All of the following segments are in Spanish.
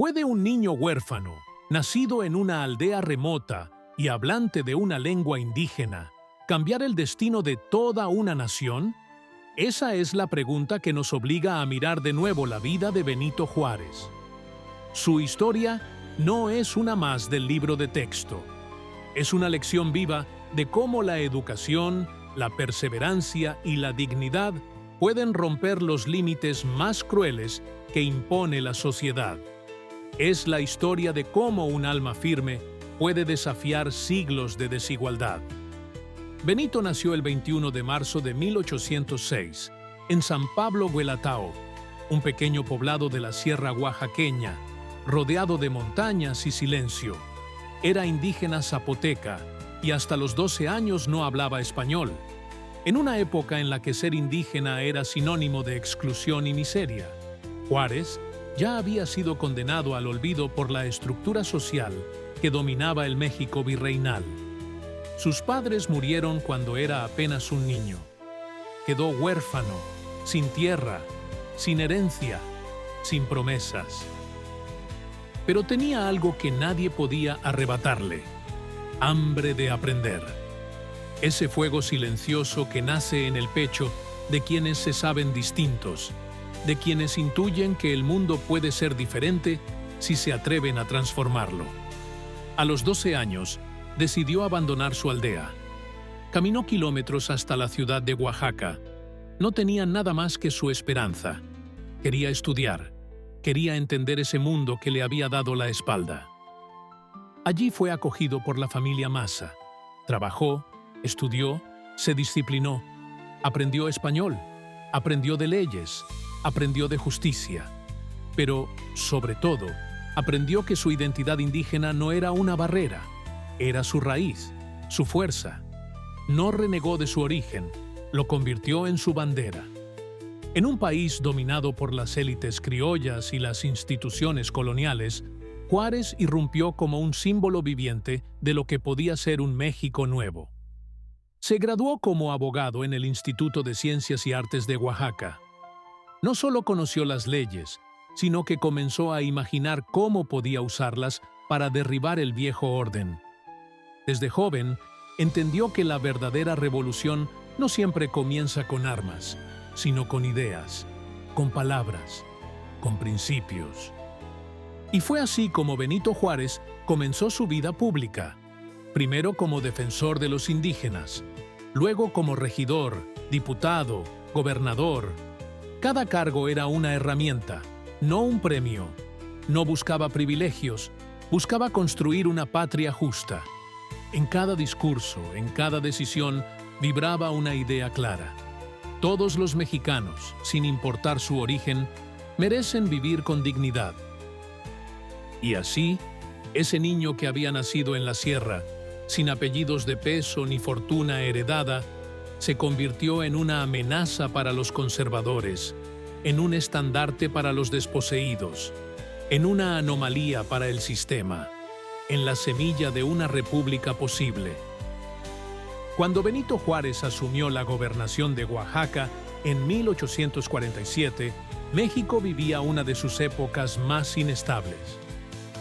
¿Puede un niño huérfano, nacido en una aldea remota y hablante de una lengua indígena, cambiar el destino de toda una nación? Esa es la pregunta que nos obliga a mirar de nuevo la vida de Benito Juárez. Su historia no es una más del libro de texto. Es una lección viva de cómo la educación, la perseverancia y la dignidad pueden romper los límites más crueles que impone la sociedad. Es la historia de cómo un alma firme puede desafiar siglos de desigualdad. Benito nació el 21 de marzo de 1806, en San Pablo Guelatao, un pequeño poblado de la sierra oaxaqueña, rodeado de montañas y silencio. Era indígena zapoteca y hasta los 12 años no hablaba español, en una época en la que ser indígena era sinónimo de exclusión y miseria. Juárez ya había sido condenado al olvido por la estructura social que dominaba el México virreinal. Sus padres murieron cuando era apenas un niño. Quedó huérfano, sin tierra, sin herencia, sin promesas. Pero tenía algo que nadie podía arrebatarle: hambre de aprender. Ese fuego silencioso que nace en el pecho de quienes se saben distintos, de quienes intuyen que el mundo puede ser diferente si se atreven a transformarlo. A los 12 años, decidió abandonar su aldea. Caminó kilómetros hasta la ciudad de Oaxaca. No tenía nada más que su esperanza. Quería estudiar. Quería entender ese mundo que le había dado la espalda. Allí fue acogido por la familia Maza. Trabajó, estudió, se disciplinó, aprendió español, aprendió de leyes, aprendió de justicia. Pero, sobre todo, aprendió que su identidad indígena no era una barrera, era su raíz, su fuerza. No renegó de su origen, lo convirtió en su bandera. En un país dominado por las élites criollas y las instituciones coloniales, Juárez irrumpió como un símbolo viviente de lo que podía ser un México nuevo. Se graduó como abogado en el Instituto de Ciencias y Artes de Oaxaca. No solo conoció las leyes, sino que comenzó a imaginar cómo podía usarlas para derribar el viejo orden. Desde joven, entendió que la verdadera revolución no siempre comienza con armas, sino con ideas, con palabras, con principios. Y fue así como Benito Juárez comenzó su vida pública, primero como defensor de los indígenas, luego como regidor, diputado, gobernador. Cada cargo era una herramienta, no un premio. No buscaba privilegios, buscaba construir una patria justa. En cada discurso, en cada decisión, vibraba una idea clara. Todos los mexicanos, sin importar su origen, merecen vivir con dignidad. Y así, ese niño que había nacido en la sierra, sin apellidos de peso ni fortuna heredada, se convirtió en una amenaza para los conservadores, en un estandarte para los desposeídos, en una anomalía para el sistema, en la semilla de una república posible. Cuando Benito Juárez asumió la gobernación de Oaxaca en 1847, México vivía una de sus épocas más inestables.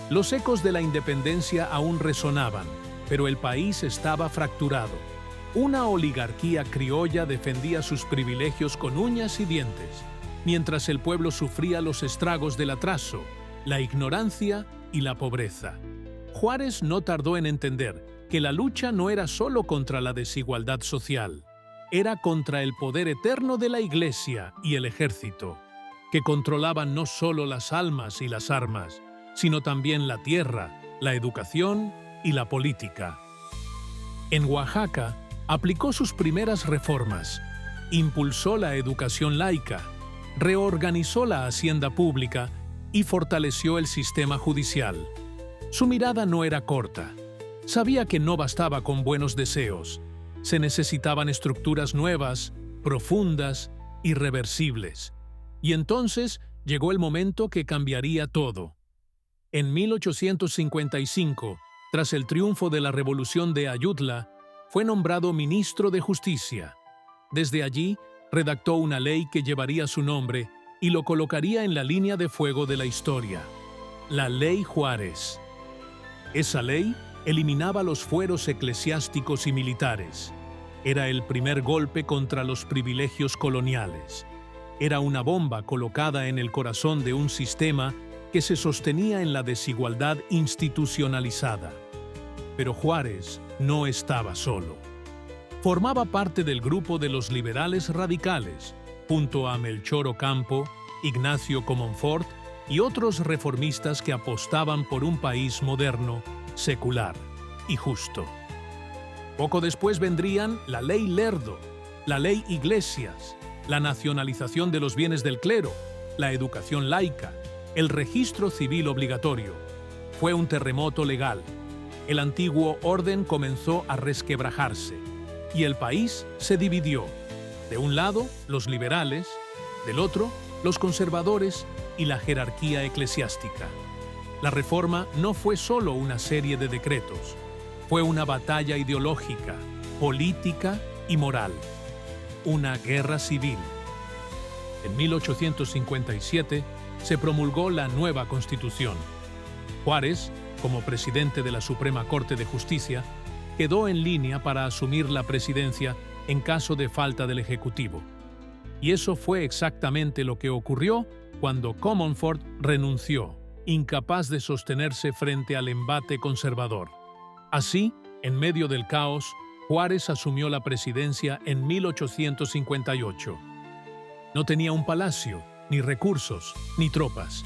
Los ecos de la independencia aún resonaban, pero el país estaba fracturado. Una oligarquía criolla defendía sus privilegios con uñas y dientes, mientras el pueblo sufría los estragos del atraso, la ignorancia y la pobreza. Juárez no tardó en entender que la lucha no era solo contra la desigualdad social, era contra el poder eterno de la Iglesia y el ejército, que controlaban no solo las almas y las armas, sino también la tierra, la educación y la política. En Oaxaca, aplicó sus primeras reformas, impulsó la educación laica, reorganizó la hacienda pública y fortaleció el sistema judicial. Su mirada no era corta. Sabía que no bastaba con buenos deseos. Se necesitaban estructuras nuevas, profundas, irreversibles. Y entonces llegó el momento que cambiaría todo. En 1855, tras el triunfo de la Revolución de Ayutla, fue nombrado ministro de Justicia. Desde allí, redactó una ley que llevaría su nombre y lo colocaría en la línea de fuego de la historia. la Ley Juárez. Esa ley eliminaba los fueros eclesiásticos y militares. Era el primer golpe contra los privilegios coloniales. Era una bomba colocada en el corazón de un sistema que se sostenía en la desigualdad institucionalizada. Pero Juárez no estaba solo. Formaba parte del grupo de los liberales radicales, junto a Melchor Ocampo, Ignacio Comonfort y otros reformistas que apostaban por un país moderno, secular y justo. Poco después vendrían la Ley Lerdo, la Ley Iglesias, la nacionalización de los bienes del clero, la educación laica, el registro civil obligatorio. Fue un terremoto legal. El antiguo orden comenzó a resquebrajarse y el país se dividió. De un lado, los liberales, del otro, los conservadores y la jerarquía eclesiástica. La reforma no fue solo una serie de decretos, fue una batalla ideológica, política y moral. Una guerra civil. En 1857 se promulgó la nueva Constitución. Juárez, como presidente de la Suprema Corte de Justicia, quedó en línea para asumir la presidencia en caso de falta del Ejecutivo. Y eso fue exactamente lo que ocurrió cuando Comonfort renunció, incapaz de sostenerse frente al embate conservador. Así, en medio del caos, Juárez asumió la presidencia en 1858. No tenía un palacio, ni recursos, ni tropas.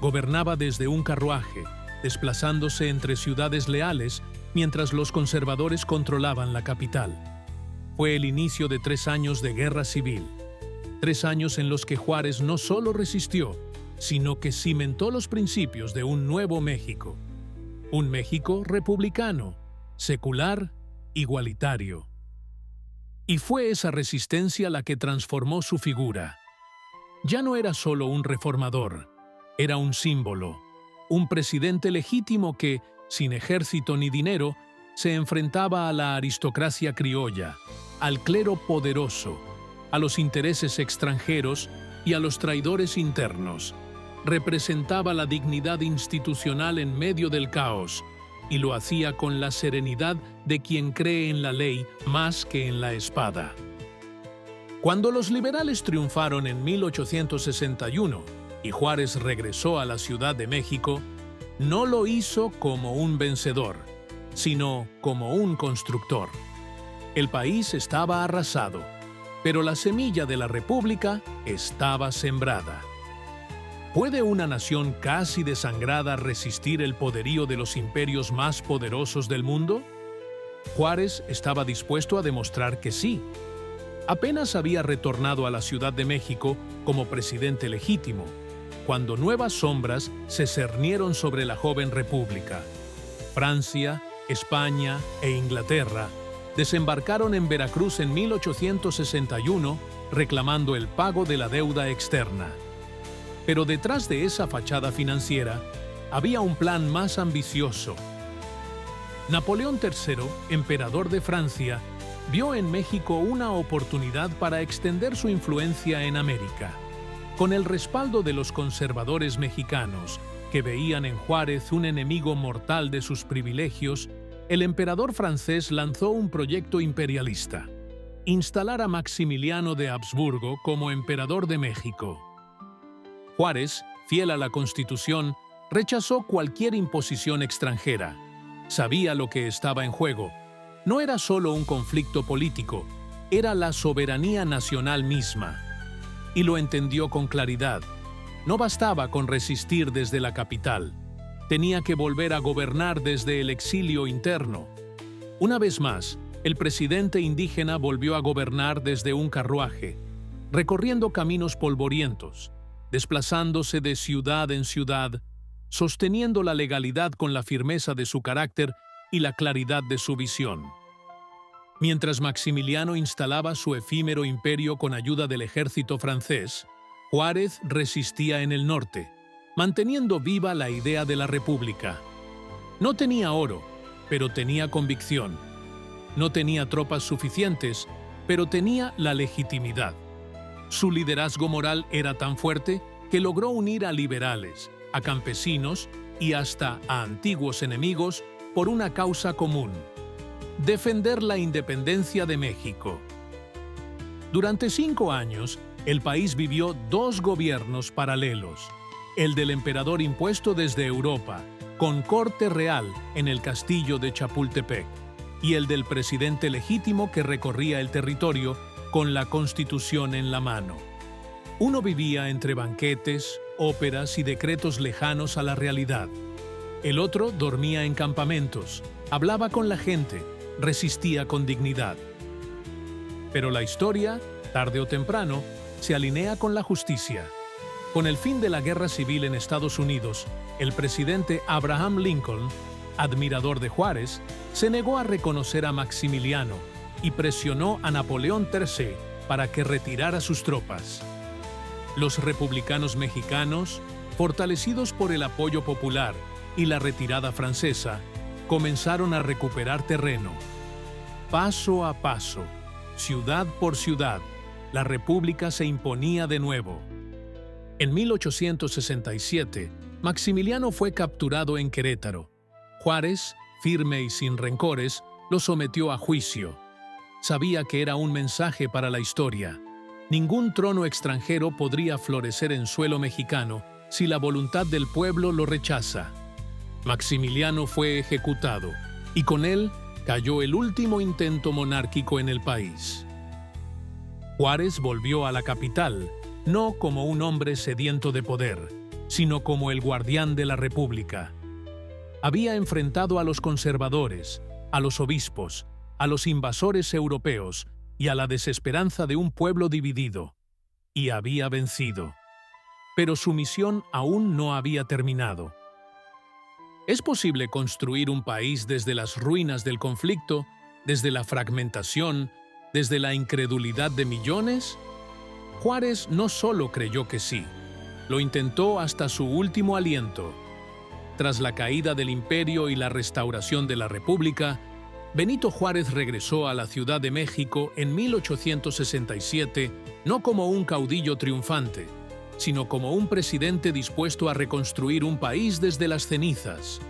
Gobernaba desde un carruaje, desplazándose entre ciudades leales mientras los conservadores controlaban la capital. Fue el inicio de 3 años de guerra civil. 3 años en los que Juárez no solo resistió, sino que cimentó los principios de un nuevo México. Un México republicano, secular, igualitario. Y fue esa resistencia la que transformó su figura. Ya no era solo un reformador, era un símbolo, un presidente legítimo que, sin ejército ni dinero, se enfrentaba a la aristocracia criolla, al clero poderoso, a los intereses extranjeros y a los traidores internos. Representaba la dignidad institucional en medio del caos, y lo hacía con la serenidad de quien cree en la ley más que en la espada. Cuando los liberales triunfaron en 1861 y Juárez regresó a la Ciudad de México, no lo hizo como un vencedor, sino como un constructor. El país estaba arrasado, pero la semilla de la República estaba sembrada. ¿Puede una nación casi desangrada resistir el poderío de los imperios más poderosos del mundo? Juárez estaba dispuesto a demostrar que sí. Apenas había retornado a la Ciudad de México como presidente legítimo, cuando nuevas sombras se cernieron sobre la joven república. Francia, España e Inglaterra desembarcaron en Veracruz en 1861 reclamando el pago de la deuda externa. Pero detrás de esa fachada financiera había un plan más ambicioso. Napoleón III, emperador de Francia, vio en México una oportunidad para extender su influencia en América. Con el respaldo de los conservadores mexicanos, que veían en Juárez un enemigo mortal de sus privilegios, el emperador francés lanzó un proyecto imperialista: instalar a Maximiliano de Habsburgo como emperador de México. Juárez, fiel a la Constitución, rechazó cualquier imposición extranjera. Sabía lo que estaba en juego. No era solo un conflicto político, era la soberanía nacional misma. Y lo entendió con claridad. No bastaba con resistir desde la capital. Tenía que volver a gobernar desde el exilio interno. Una vez más, el presidente indígena volvió a gobernar desde un carruaje, recorriendo caminos polvorientos, desplazándose de ciudad en ciudad, sosteniendo la legalidad con la firmeza de su carácter y la claridad de su visión. Mientras Maximiliano instalaba su efímero imperio con ayuda del ejército francés, Juárez resistía en el norte, manteniendo viva la idea de la república. No tenía oro, pero tenía convicción. No tenía tropas suficientes, pero tenía la legitimidad. Su liderazgo moral era tan fuerte que logró unir a liberales, a campesinos y hasta a antiguos enemigos por una causa común: defender la independencia de México. Durante 5 años, el país vivió 2 gobiernos paralelos: el del emperador impuesto desde Europa, con corte real en el castillo de Chapultepec, y el del presidente legítimo que recorría el territorio con la Constitución en la mano. Uno vivía entre banquetes, óperas y decretos lejanos a la realidad. El otro dormía en campamentos, hablaba con la gente, resistía con dignidad. Pero la historia, tarde o temprano, se alinea con la justicia. Con el fin de la guerra civil en Estados Unidos, el presidente Abraham Lincoln, admirador de Juárez, se negó a reconocer a Maximiliano y presionó a Napoleón III para que retirara sus tropas. Los republicanos mexicanos, fortalecidos por el apoyo popular y la retirada francesa, comenzaron a recuperar terreno. Paso a paso, ciudad por ciudad, la República se imponía de nuevo. En 1867, Maximiliano fue capturado en Querétaro. Juárez, firme y sin rencores, lo sometió a juicio. Sabía que era un mensaje para la historia. Ningún trono extranjero podría florecer en suelo mexicano si la voluntad del pueblo lo rechaza. Maximiliano fue ejecutado, y con él cayó el último intento monárquico en el país. Juárez volvió a la capital, no como un hombre sediento de poder, sino como el guardián de la República. Había enfrentado a los conservadores, a los obispos, a los invasores europeos y a la desesperanza de un pueblo dividido, y había vencido. Pero su misión aún no había terminado. ¿Es posible construir un país desde las ruinas del conflicto, desde la fragmentación, desde la incredulidad de millones? Juárez no solo creyó que sí, lo intentó hasta su último aliento. Tras la caída del imperio y la restauración de la República, Benito Juárez regresó a la Ciudad de México en 1867 no como un caudillo triunfante, sino como un presidente dispuesto a reconstruir un país desde las cenizas.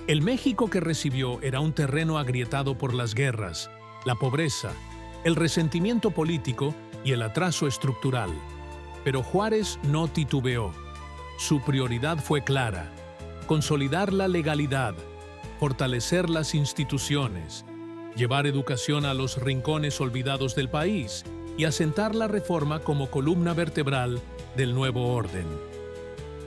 El México que recibió era un terreno agrietado por las guerras, la pobreza, el resentimiento político y el atraso estructural. Pero Juárez no titubeó. Su prioridad fue clara: consolidar la legalidad, fortalecer las instituciones, llevar educación a los rincones olvidados del país y asentar la reforma como columna vertebral del nuevo orden.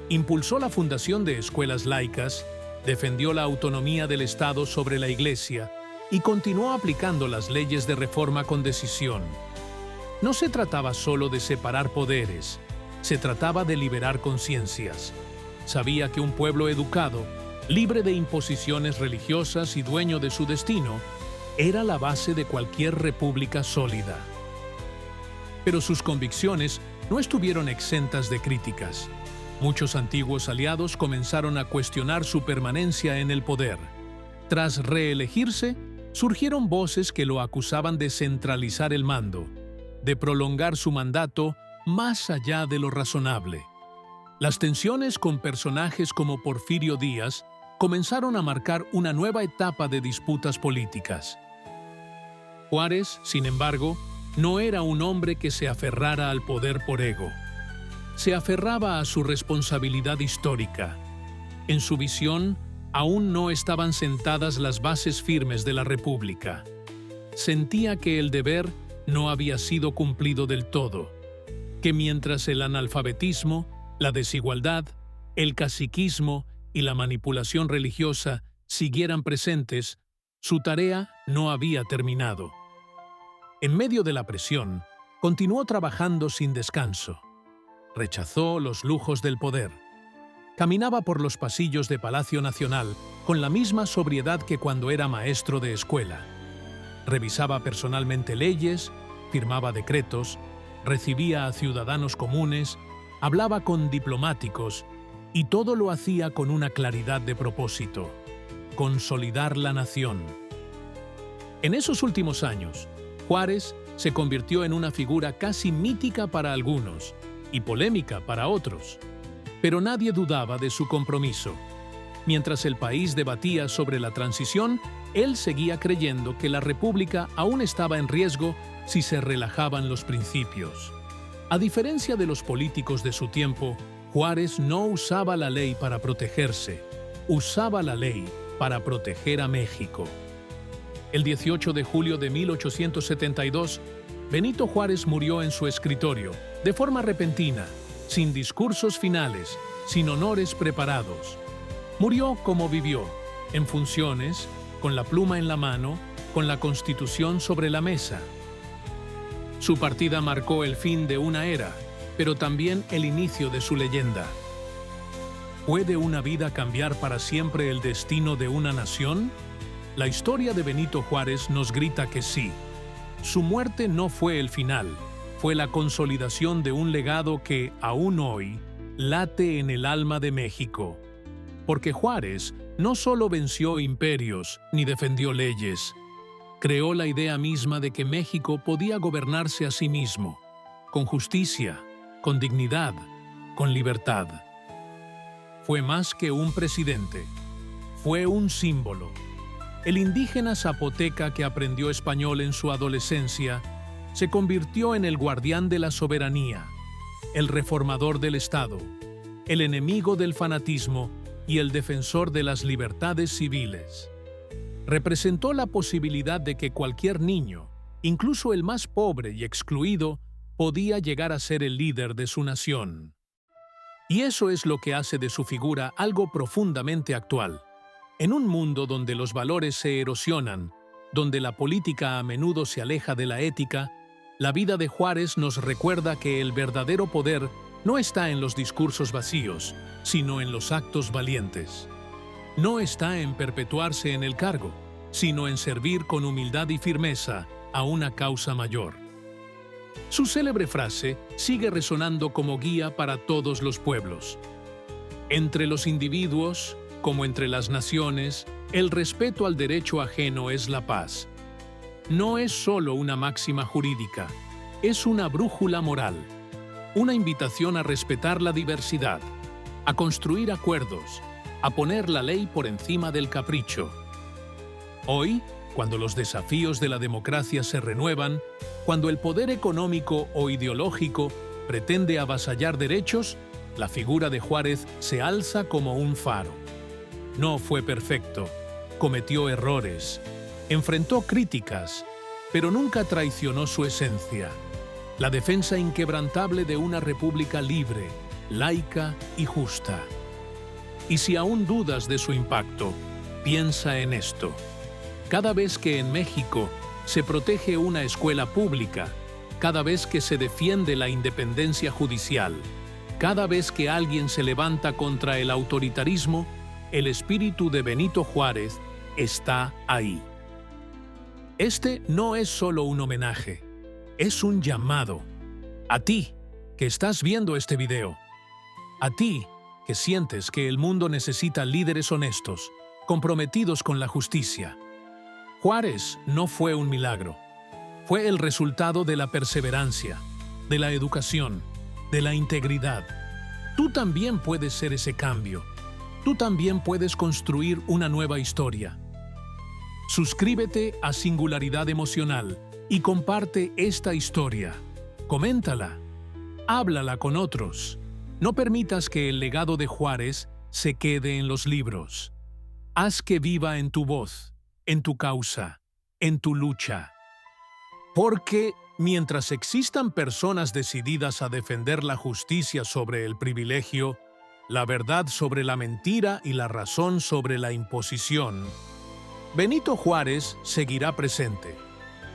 Impulsó la fundación de escuelas laicas, defendió la autonomía del Estado sobre la Iglesia y continuó aplicando las leyes de reforma con decisión. No se trataba solo de separar poderes, se trataba de liberar conciencias. Sabía que un pueblo educado, libre de imposiciones religiosas y dueño de su destino, era la base de cualquier república sólida. Pero sus convicciones no estuvieron exentas de críticas. Muchos antiguos aliados comenzaron a cuestionar su permanencia en el poder. Tras reelegirse, surgieron voces que lo acusaban de centralizar el mando, de prolongar su mandato más allá de lo razonable. Las tensiones con personajes como Porfirio Díaz comenzaron a marcar una nueva etapa de disputas políticas. Juárez, sin embargo, no era un hombre que se aferrara al poder por ego. Se aferraba a su responsabilidad histórica. En su visión, aún no estaban sentadas las bases firmes de la República. Sentía que el deber no había sido cumplido del todo, que mientras el analfabetismo, la desigualdad, el caciquismo y la manipulación religiosa siguieran presentes, su tarea no había terminado. En medio de la presión, continuó trabajando sin descanso. Rechazó los lujos del poder. Caminaba por los pasillos de Palacio Nacional con la misma sobriedad que cuando era maestro de escuela. Revisaba personalmente leyes, firmaba decretos, recibía a ciudadanos comunes, hablaba con diplomáticos y todo lo hacía con una claridad de propósito: consolidar la nación. En esos últimos años, Juárez se convirtió en una figura casi mítica para algunos y polémica para otros. pero nadie dudaba de su compromiso. Mientras el país debatía sobre la transición, él seguía creyendo que la República aún estaba en riesgo si se relajaban los principios. A diferencia de los políticos de su tiempo, Juárez no usaba la ley para protegerse, usaba la ley para proteger a México. El 18 de julio de 1872, Benito Juárez murió en su escritorio, de forma repentina, sin discursos finales, sin honores preparados. Murió como vivió, en funciones, con la pluma en la mano, con la Constitución sobre la mesa. Su partida marcó el fin de una era, pero también el inicio de su leyenda. ¿Puede una vida cambiar para siempre el destino de una nación? La historia de Benito Juárez nos grita que sí. Su muerte no fue el final, fue la consolidación de un legado que, aún hoy, late en el alma de México. Porque Juárez no solo venció imperios ni defendió leyes, creó la idea misma de que México podía gobernarse a sí mismo, con justicia, con dignidad, con libertad. Fue más que un presidente, fue un símbolo. El indígena zapoteca que aprendió español en su adolescencia se convirtió en el guardián de la soberanía, el reformador del Estado, el enemigo del fanatismo y el defensor de las libertades civiles. Representó la posibilidad de que cualquier niño, incluso el más pobre y excluido, podía llegar a ser el líder de su nación. Y eso es lo que hace de su figura algo profundamente actual. En un mundo donde los valores se erosionan, donde la política a menudo se aleja de la ética, la vida de Juárez nos recuerda que el verdadero poder no está en los discursos vacíos, sino en los actos valientes. No está en perpetuarse en el cargo, sino en servir con humildad y firmeza a una causa mayor. Su célebre frase sigue resonando como guía para todos los pueblos. Entre los individuos, como entre las naciones, el respeto al derecho ajeno es la paz. No es solo una máxima jurídica, es una brújula moral, una invitación a respetar la diversidad, a construir acuerdos, a poner la ley por encima del capricho. Hoy, cuando los desafíos de la democracia se renuevan, cuando el poder económico o ideológico pretende avasallar derechos, la figura de Juárez se alza como un faro. No fue perfecto, cometió errores, enfrentó críticas, pero nunca traicionó su esencia, la defensa inquebrantable de una república libre, laica y justa. Y si aún dudas de su impacto, piensa en esto. Cada vez que en México se protege una escuela pública, cada vez que se defiende la independencia judicial, cada vez que alguien se levanta contra el autoritarismo, el espíritu de Benito Juárez está ahí. Este no es solo un homenaje, es un llamado. A ti, que estás viendo este video. A ti, que sientes que el mundo necesita líderes honestos, comprometidos con la justicia. Juárez no fue un milagro. Fue el resultado de la perseverancia, de la educación, de la integridad. Tú también puedes ser ese cambio. Tú también puedes construir una nueva historia. Suscríbete a Singularidad Emocional y comparte esta historia. Coméntala. Háblala con otros. No permitas que el legado de Juárez se quede en los libros. Haz que viva en tu voz, en tu causa, en tu lucha. Porque mientras existan personas decididas a defender la justicia sobre el privilegio, la verdad sobre la mentira y la razón sobre la imposición, Benito Juárez seguirá presente.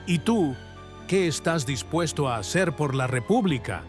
¿Y tú, qué estás dispuesto a hacer por la República